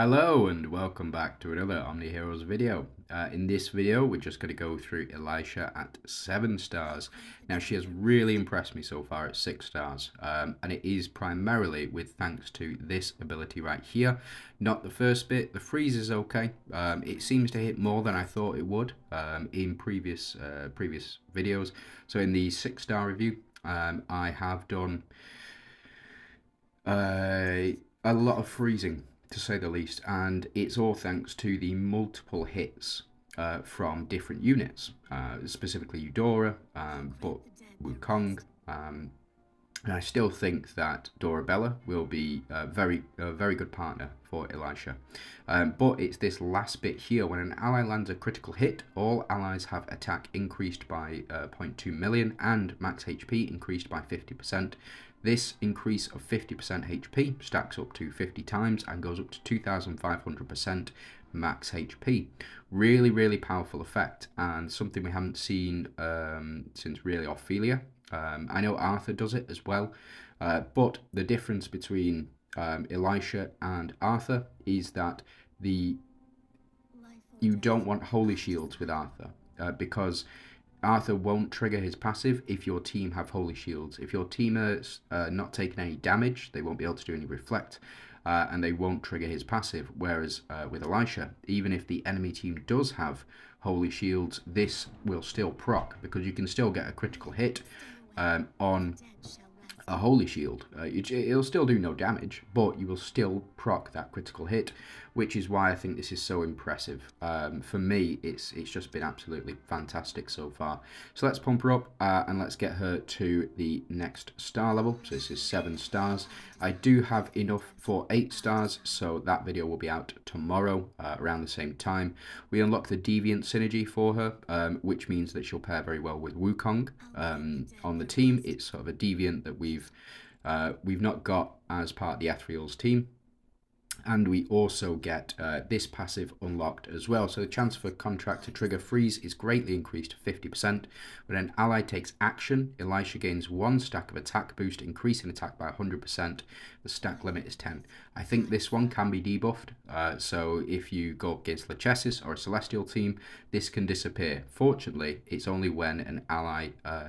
Hello and welcome back to another OMNIHEROES video. In this video we're just going to go through Elisha at 7 stars. Now she has really impressed me so far at 6 stars and it is primarily with thanks to this ability right here. Not the first bit, the freeze is okay. It seems to hit more than I thought it would in previous videos. So in the 6-star review I have done a lot of freezing, to say the least, and it's all thanks to the multiple hits from different units, specifically Eudora, but Wukong, and I still think that Dorabella will be a very good partner for Elisha. But it's this last bit here. When an ally lands a critical hit, all allies have attack increased by 0.2 million and max HP increased by 50%. This increase of 50% HP stacks up to 50 times and goes up to 2,500% max HP. Really powerful effect, and something we haven't seen since really Ophelia. I know Arthur does it as well, but the difference between Elisha and Arthur is that you don't want holy shields with Arthur because Arthur won't trigger his passive if your team have holy shields. If your team is not taking any damage, they won't be able to do any reflect, and they won't trigger his passive. Whereas with Elisha, even if the enemy team does have holy shields, this will still proc because you can still get a critical hit on a holy shield. It'll still do no damage, but you will still proc that critical hit, which is why I think this is so impressive. For me, it's just been absolutely fantastic so far. So let's pump her up and let's get her to the next star level. So this is 7 stars. I do have enough for 8 stars, so that video will be out tomorrow around the same time. We unlock the Deviant synergy for her, which means that she'll pair very well with Wukong on the team. It's sort of a Deviant that we've not got as part of the Ethereal's team. And we also get this passive unlocked as well. So the chance for contract to trigger freeze is greatly increased to 50%. When an ally takes action, Elisha gains 1 stack of attack boost, increasing attack by 100%. The stack limit is 10. I think this one can be debuffed. So if you go up against Lachesis or a Celestial team, this can disappear. Fortunately, it's only when an ally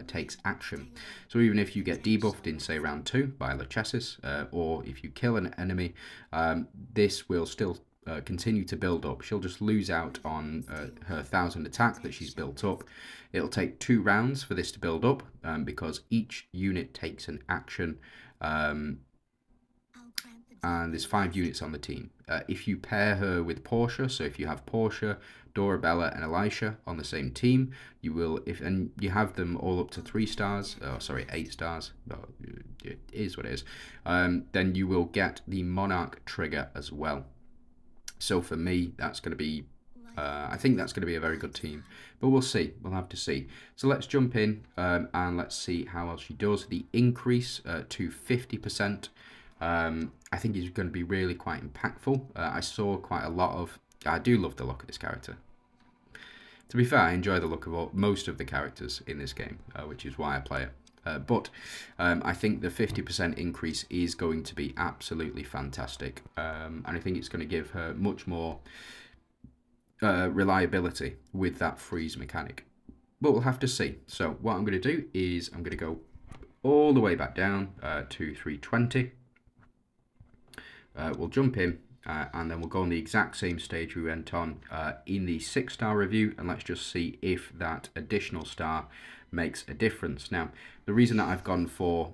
takes action. So even if you get debuffed in, say, round 2 by Lachesis, or if you kill an enemy, this will still continue to build up. She'll just lose out on her 1,000 attack that she's built up. It'll take 2 rounds for this to build up because each unit takes an action, and there's 5 units on the team. If you pair her with Portia, so if you have Portia, Dorabella and Elisha on the same team, you will, and you have them all up to 3 stars, 8 stars, it is what it is, then you will get the Monarch trigger as well. So for me, that's going to be, I think that's going to be a very good team, but we'll see, we'll have to see. So let's jump in and let's see how else she does. The increase to 50%, I think is going to be really quite impactful. I saw quite a lot of, I do love the look of this character. To be fair, I enjoy the look of most of the characters in this game, which is why I play it. But I think the 50% increase is going to be absolutely fantastic. And I think it's going to give her much more reliability with that freeze mechanic. But we'll have to see. So what I'm going to do is I'm going to go all the way back down to 320. We'll jump in. And then we'll go on the exact same stage we went on in the 6-star review, and let's just see if that additional star makes a difference. Now, the reason that I've gone for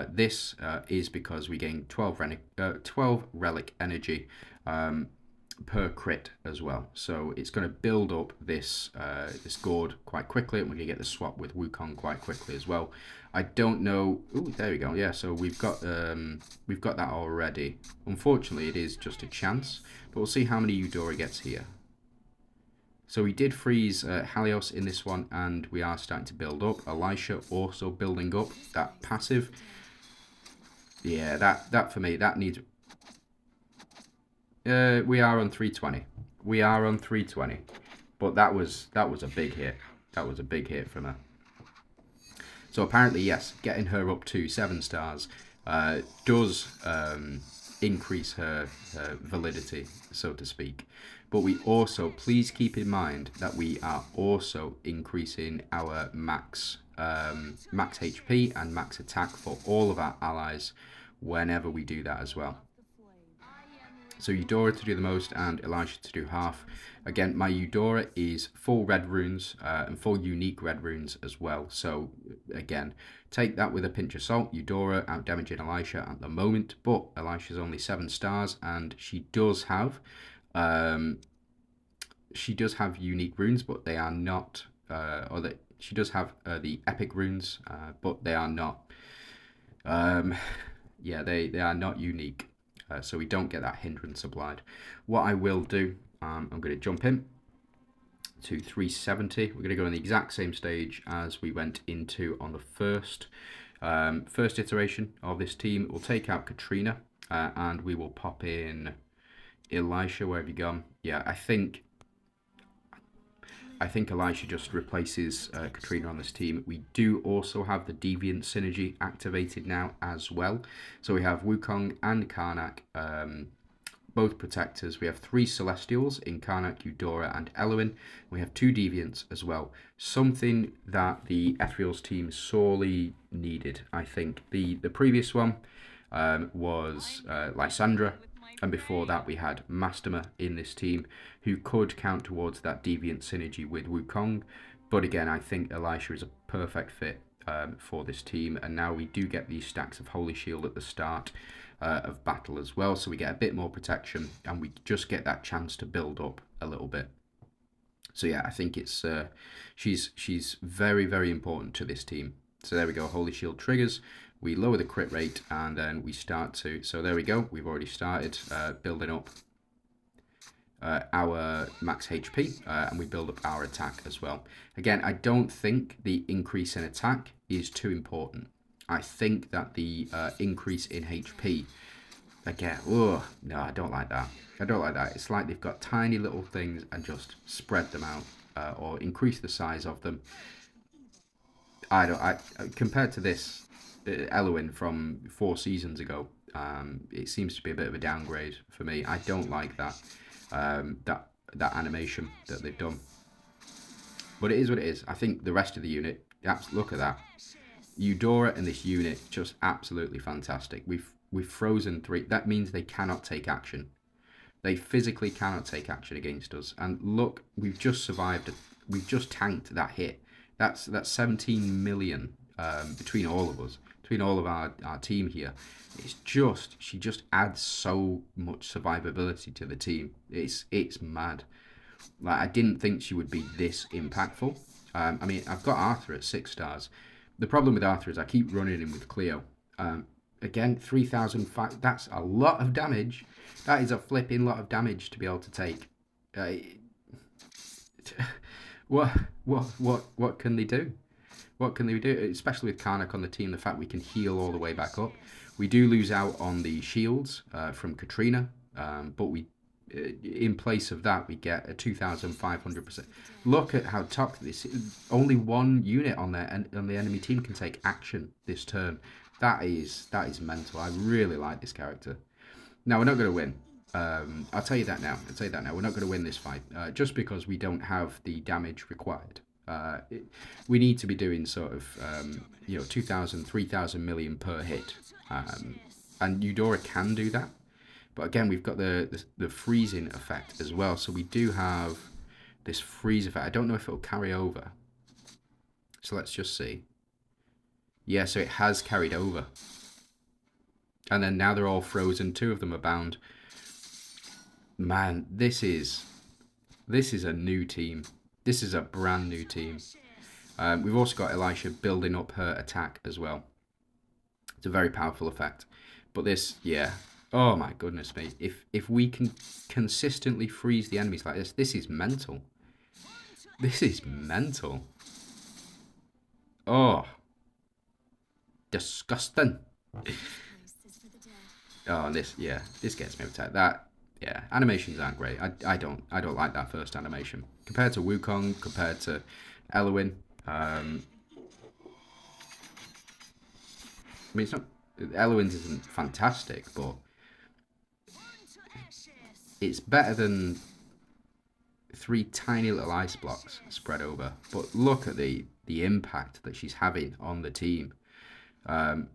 this is because we gain 12 relic energy per crit as well, so it's going to build up this this gourd quite quickly, and we're going to get the swap with Wukong quite quickly as well. I don't know. Ooh, there we go. Yeah, so we've got that already. Unfortunately, it is just a chance, but we'll see how many Eudora gets here. So we did freeze Helios in this one, and we are starting to build up. Elisha also building up that passive. Yeah, that for me, that needs. We are on 320. We are on 320, but that was a big hit. That was a big hit from her. So apparently, yes, getting her up to 7 stars does increase her validity, so to speak. But we also, please keep in mind that we are also increasing our max HP and max attack for all of our allies whenever we do that as well. So Eudora to do the most and Elisha to do half. Again, my Eudora is full red runes and full unique red runes as well. So again, take that with a pinch of salt. Eudora out damaging Elisha at the moment, but Elisha's only 7 stars and she does have unique runes, but they are not she does have the epic runes, but they are not they are not unique. So we don't get that hindrance applied. What I will do, I'm going to jump in to 370. We're going to go on the exact same stage as we went into on the first iteration of this team. We'll take out Katrina and we will pop in Elisha. Where have you gone? Yeah, I think Elisha just replaces Katrina on this team. We do also have the Deviant synergy activated now as well. So we have Wukong and Karnak, both protectors. We have 3 Celestials in Karnak, Eudora, and Eluin. We have 2 Deviants as well. Something that the Ethereal's team sorely needed, I think. The previous one was Lysandra. And before that, we had Mastema in this team who could count towards that Deviant synergy with Wukong. But again, I think Elisha is a perfect fit for this team. And now we do get these stacks of Holy Shield at the start of battle as well. So we get a bit more protection and we just get that chance to build up a little bit. So yeah, I think it's she's very, very important to this team. So there we go, Holy Shield triggers. We lower the crit rate and then we start to, so there we go, we've already started building up our max HP and we build up our attack as well. Again, I don't think the increase in attack is too important. I think that the increase in HP, again, no, I don't like that. I don't like that. It's like they've got tiny little things and just spread them out or increase the size of them. Compared to this, Eluin from 4 seasons ago, it seems to be a bit of a downgrade for me. I don't like that that animation that they've done, but it is what it is. I think the rest of the unit, look at that, Eudora and this unit, just absolutely fantastic. We've frozen 3. That means they cannot take action. They physically cannot take action against us. And look, we've just survived. We've just tanked that hit. That's 17 million between all of us. Between all of our team here. It's just, she just adds so much survivability to the team. It's mad. Like, I didn't think she would be this impactful. I mean, I've got Arthur at 6 stars. The problem with Arthur is I keep running him with Cleo. Again, 3,005, that's a lot of damage. That is a flipping lot of damage to be able to take. What can they do? What can they do? Especially with Karnak on the team, the fact we can heal all the way back up. We do lose out on the shields from Katrina, but we, in place of that, we get a 2,500%. Look at how toxic this is. Only 1 unit on there, and on the enemy team can take action this turn. That is mental. I really like this character. Now, we're not going to win. I'll tell you that now. We're not going to win this fight just because we don't have the damage required. We need to be doing sort of 2,000, 3,000 million per hit, and Eudora can do that. But again, we've got the freezing effect as well. So we do have this freeze effect. I don't know if it'll carry over. So let's just see. Yeah, so it has carried over. And then now they're all frozen. 2 of them are bound. Man, this is a new team. This is a brand new team. We've also got Elisha building up her attack as well. It's a very powerful effect. But this, yeah. Oh my goodness me. If we can consistently freeze the enemies like this, this is mental. This is mental. Oh. Disgusting. Oh, and this, yeah, this gets me upset. That, yeah, animations aren't great. I don't like that first animation compared to Wukong, compared to Eluin. I mean, it's not, Eluin's isn't fantastic, but it's better than 3 tiny little ice blocks spread over. But look at the impact that she's having on the team.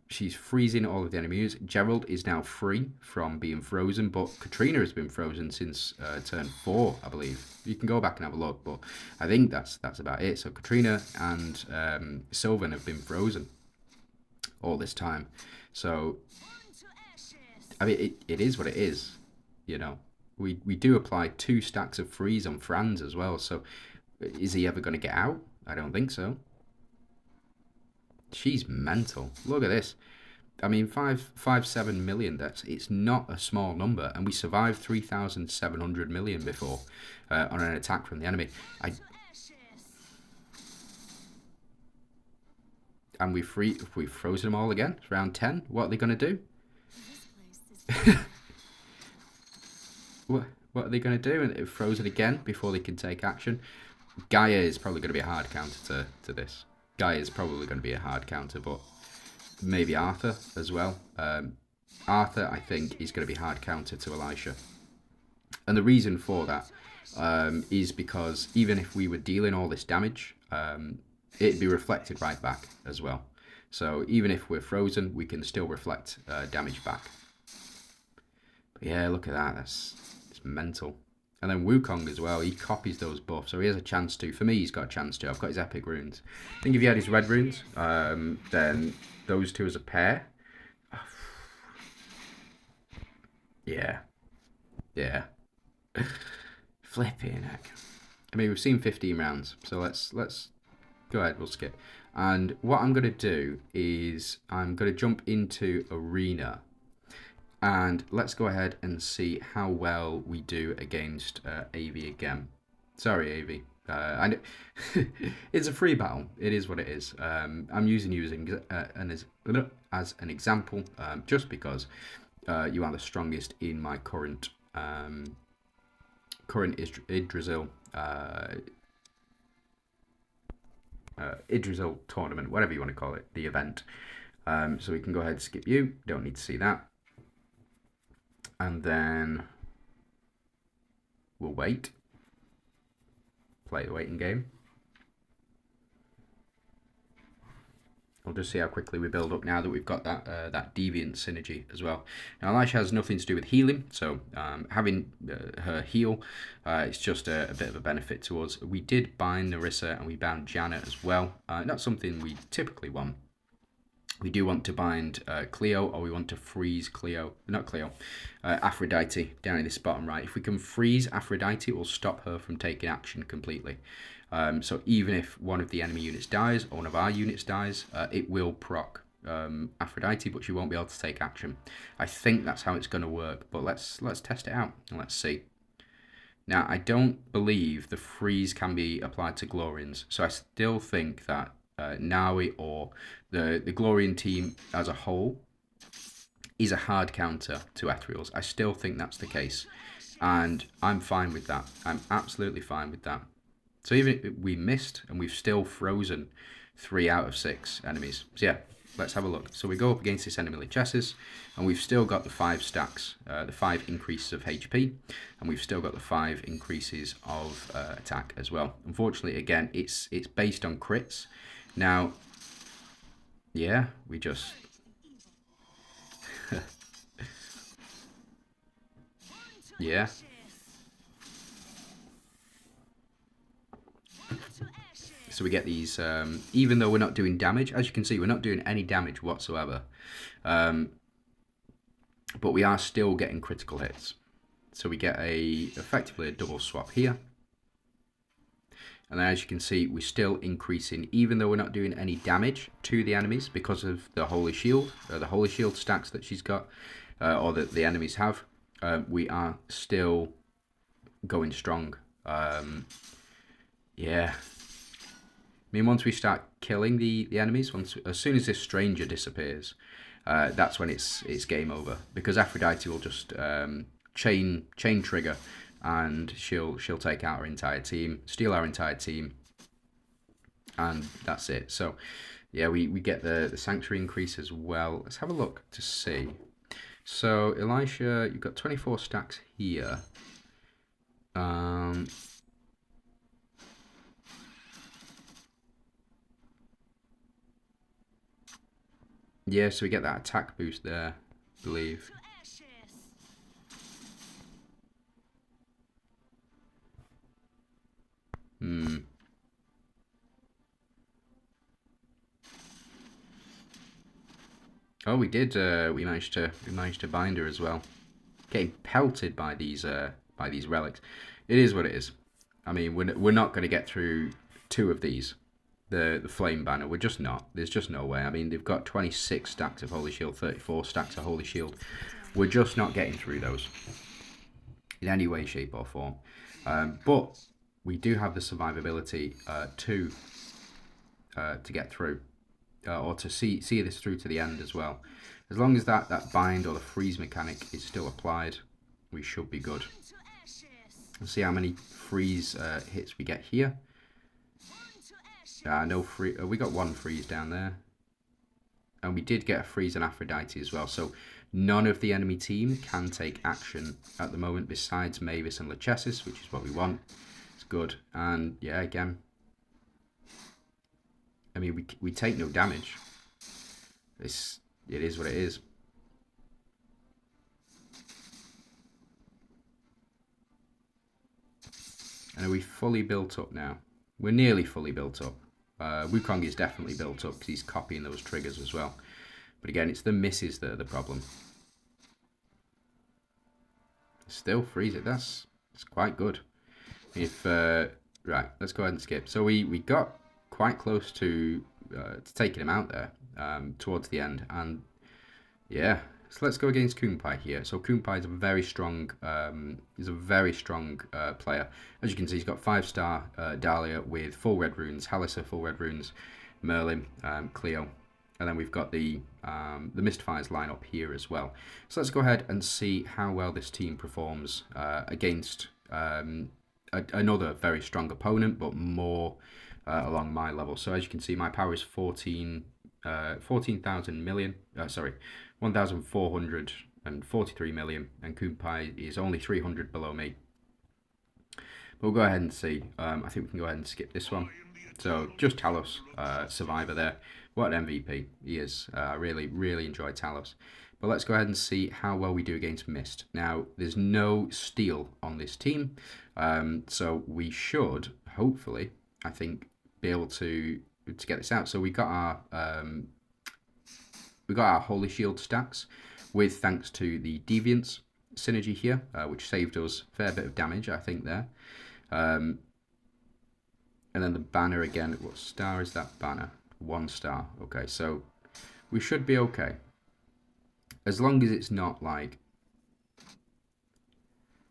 She's freezing all of the enemies. Gerald is now free from being frozen, but Katrina has been frozen since turn 4, I believe. You can go back and have a look, but I think that's about it. So Katrina and Sylvan have been frozen all this time. So, I mean, it is what it is, you know. We do apply 2 stacks of freeze on Franz as well, so is he ever going to get out? I don't think so. She's mental. Look at this. I mean, 5.7 million. It's not a small number, and we survived 3,700 million before on an attack from the enemy. And we've frozen them all again. It's round 10. What are they going to do? What are they going to do? And they've frozen again before they can take action. Gaia is probably going to be a hard counter to this. Gaia is probably going to be a hard counter, but maybe Arthur as well. Arthur, I think, is going to be hard counter to Elisha. And the reason for that is because even if we were dealing all this damage, it'd be reflected right back as well. So even if we're frozen, we can still reflect damage back. But yeah, look at that. It's mental. And then Wukong as well, he copies those buffs, so he has a chance to. For me, he's got a chance to. I've got his epic runes. I think if he had his red runes, then those two as a pair. Yeah. Yeah. Flipping heck. I mean, we've seen 15 rounds, so let's go ahead, we'll skip. And what I'm going to do is I'm going to jump into Arena. And let's go ahead and see how well we do against AV again. Sorry, AV. It's a free battle. It is what it is. I'm using you as an example, just because you are the strongest in my current Idrisil Idrisil tournament, whatever you want to call it, the event. So we can go ahead and skip you. Don't need to see that. And then we'll wait. Play the waiting game. We'll just see how quickly we build up now that we've got that Deviant synergy as well. Now, Elisha has nothing to do with healing, so having her heal, it's just a bit of a benefit to us. We did bind Narissa and we bound Janet as well. Not something we typically want. We do want to bind Cleo, or we want to freeze Aphrodite down in this bottom right. If we can freeze Aphrodite, it will stop her from taking action completely. So even if one of the enemy units dies, or one of our units dies, it will proc Aphrodite, but she won't be able to take action. I think that's how it's going to work, but let's test it out and let's see. Now, I don't believe the freeze can be applied to Glorians, so I still think that Nawi or the Glorian team as a whole is a hard counter to Ethereals. I still think that's the case, and I'm fine with that. I'm absolutely fine with that. So even if we missed, and we've still frozen 3 out of 6 enemies. So yeah, let's have a look. So we go up against this enemy Lichessus, and we've still got the 5 stacks, the 5 increases of HP, and we've still got the 5 increases of attack as well. Unfortunately, again, it's based on crits. Now, yeah, we just... yeah. So we get these, even though we're not doing damage, as you can see, we're not doing any damage whatsoever. But we are still getting critical hits. So we get effectively a double swap here. And then as you can see, we're still increasing, even though we're not doing any damage to the enemies because of the Holy Shield, the Holy Shield stacks that she's got, or that the enemies have. We are still going strong. Yeah. I mean, once we start killing the enemies, as soon as this stranger disappears, that's when it's game over. Because Aphrodite will just chain trigger, and she'll take out our entire team, steal our entire team, and that's it. So yeah, we get the sanctuary increase as well. Let's have a look to see. So, Elisha, you've got 24 stacks here. Yeah, so we get that attack boost there, I believe. Oh, we did. We managed to bind her as well. Getting pelted by these relics. It is what it is. I mean, we're not going to get through two of these. The flame banner. We're just not. There's just no way. I mean, they've got 26 stacks of holy shield, 34 stacks of holy shield. We're just not getting through those in any way, shape, or form. But we do have the survivability to get through, or to see this through to the end as well. As long as that bind or the freeze mechanic is still applied, we should be good. Let's see how many freeze hits we get here. No free. We got one freeze down there, and we did get a freeze on Aphrodite as well. So none of the enemy team can take action at the moment, besides Mavis and Lachesis, which is what we want. It's good, and yeah, again, I mean, we take no damage. It is what it is. And are we fully built up now? We're nearly fully built up. Wukong is definitely built up because he's copying those triggers as well. But again, it's the misses that are the problem. Still freeze it. That's quite good. If right, let's go ahead and skip. So we got quite close to taking him out there towards the end, and yeah. So let's go against Kunpai here. So Kunpai is a very strong, player. As you can see, he's got 5-star Dahlia with full red runes, Halissa full red runes, Merlin, Cleo, and then we've got the Mystifiers line up here as well. So let's go ahead and see how well this team performs against another very strong opponent, but more along my level. So as you can see, my power is 14,000 million. Sorry, 1,443 million, and Kunpai is only 300 below me. But we'll go ahead and see. I think we can go ahead and skip this one. So just Talos, survivor there. What an MVP he is. I really, really enjoy Talos. But let's go ahead and see how well we do against Mist. Now, there's no steel on this team, so we should, hopefully, I think, be able to get this out. So we got our Holy Shield stacks with thanks to the Deviant synergy here, which saved us a fair bit of damage, I think, there. And then the banner again. What star is that banner? 1 star. Okay, so we should be okay. As long as it's not like...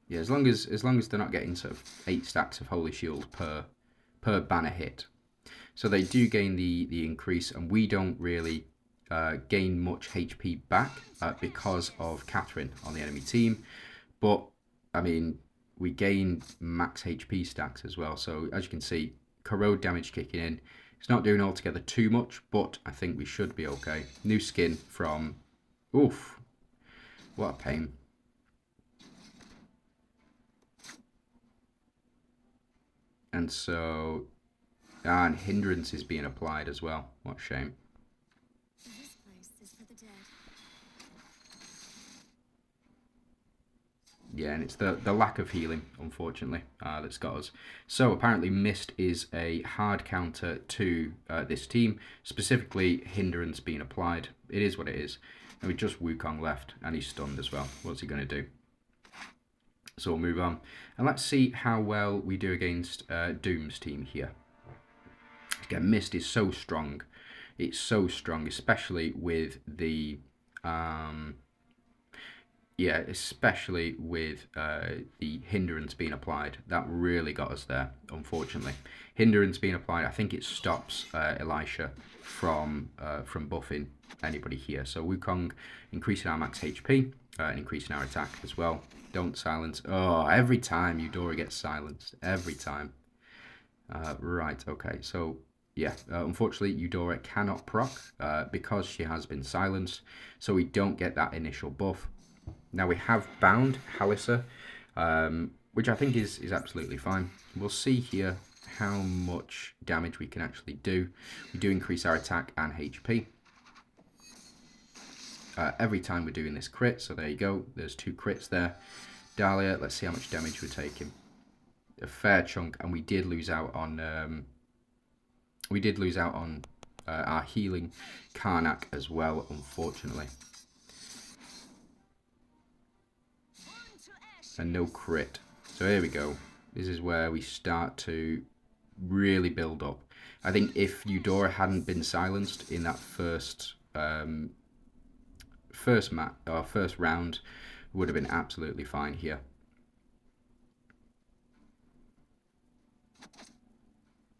Yeah, as long as they're not getting sort of 8 stacks of Holy Shield per banner hit. So they do gain the increase, and we don't really gain much HP back because of Catherine on the enemy team. But, I mean, we gain max HP stacks as well. So, as you can see, corrode damage kicking in. It's not doing altogether too much, but I think we should be okay. New skin from... Oof. What a pain. And so... and hindrance is being applied as well. What a shame. This place is for the dead. Yeah, and it's the lack of healing, unfortunately, that's got us. So apparently Mist is a hard counter to this team, specifically hindrance being applied. It is what it is. And we just Wukong left, and he's stunned as well. What's he going to do? So we'll move on. And let's see how well we do against Doom's team here. Again, Mist is so strong. It's so strong, especially with the... yeah, especially with the hindrance being applied. That really got us there, unfortunately. Hindrance being applied, I think it stops Elisha from buffing anybody here. So Wukong increasing our max HP and increasing our attack as well. Don't silence. Oh, every time Eudora gets silenced. Every time. Right, okay. So, yeah, unfortunately Eudora cannot proc because she has been silenced. So we don't get that initial buff. Now we have bound Elisha, which I think is absolutely fine. We'll see here how much damage we can actually do. We do increase our attack and HP every time we're doing this crit, so there you go. There's 2 crits there. Dahlia, let's see how much damage we're taking. A fair chunk, and we did lose out on our healing Karnak as well, unfortunately. And no crit. So here we go. This is where we start to really build up. I think if Eudora hadn't been silenced in that first round, would have been absolutely fine here.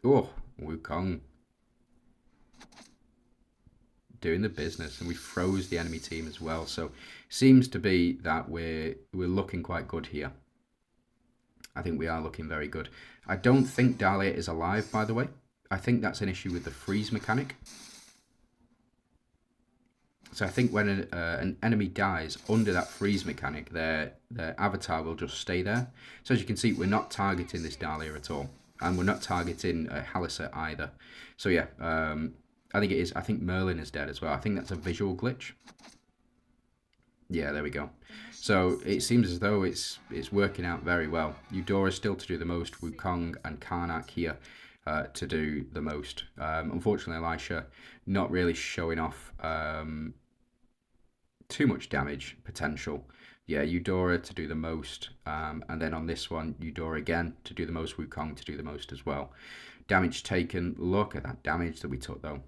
Oh, Wukong doing the business, and we froze the enemy team as well. So seems to be that we're looking quite good here. I think we are looking very good. I don't think Dahlia is alive, by the way. I think that's an issue with the freeze mechanic. So I think when an enemy dies under that freeze mechanic, their avatar will just stay there. So as you can see, we're not targeting this Dahlia at all. And we're not targeting Elisha either. So yeah, I think it is. I think Merlin is dead as well. I think that's a visual glitch. Yeah, there we go. So it seems as though it's working out very well. Eudora still to do the most. Wukong and Karnak here to do the most. Unfortunately, Elisha not really showing off too much damage potential. Yeah, Eudora to do the most. And then on this one, Eudora again to do the most. Wukong to do the most as well. Damage taken. Look at that damage that we took, though.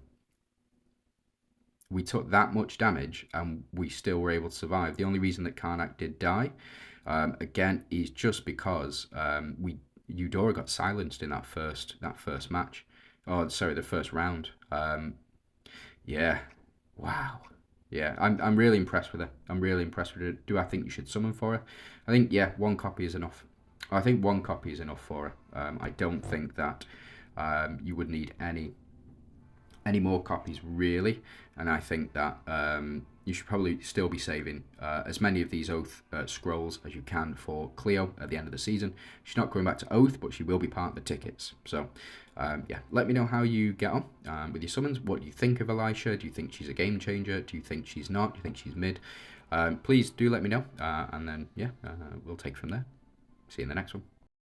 We took that much damage and we still were able to survive. The only reason that Karnak did die, again, is just because Eudora got silenced in that first match. Oh, sorry, the first round. Yeah, wow. Yeah, I'm really impressed with her. I'm really impressed with her. Do I think you should summon for her? I think, yeah, 1 copy is enough. I think 1 copy is enough for her. I don't think that you would need any more copies really, and I think that you should probably still be saving as many of these Oath scrolls as you can for Cleo at the end of the season. She's not going back to Oath, but she will be part of the tickets. So yeah, let me know how you get on with your summons. What do you think of Elisha? Do you think she's a game changer? Do you think she's not? Do you think she's mid? Please do let me know, and then yeah, we'll take from there. See you in the next one.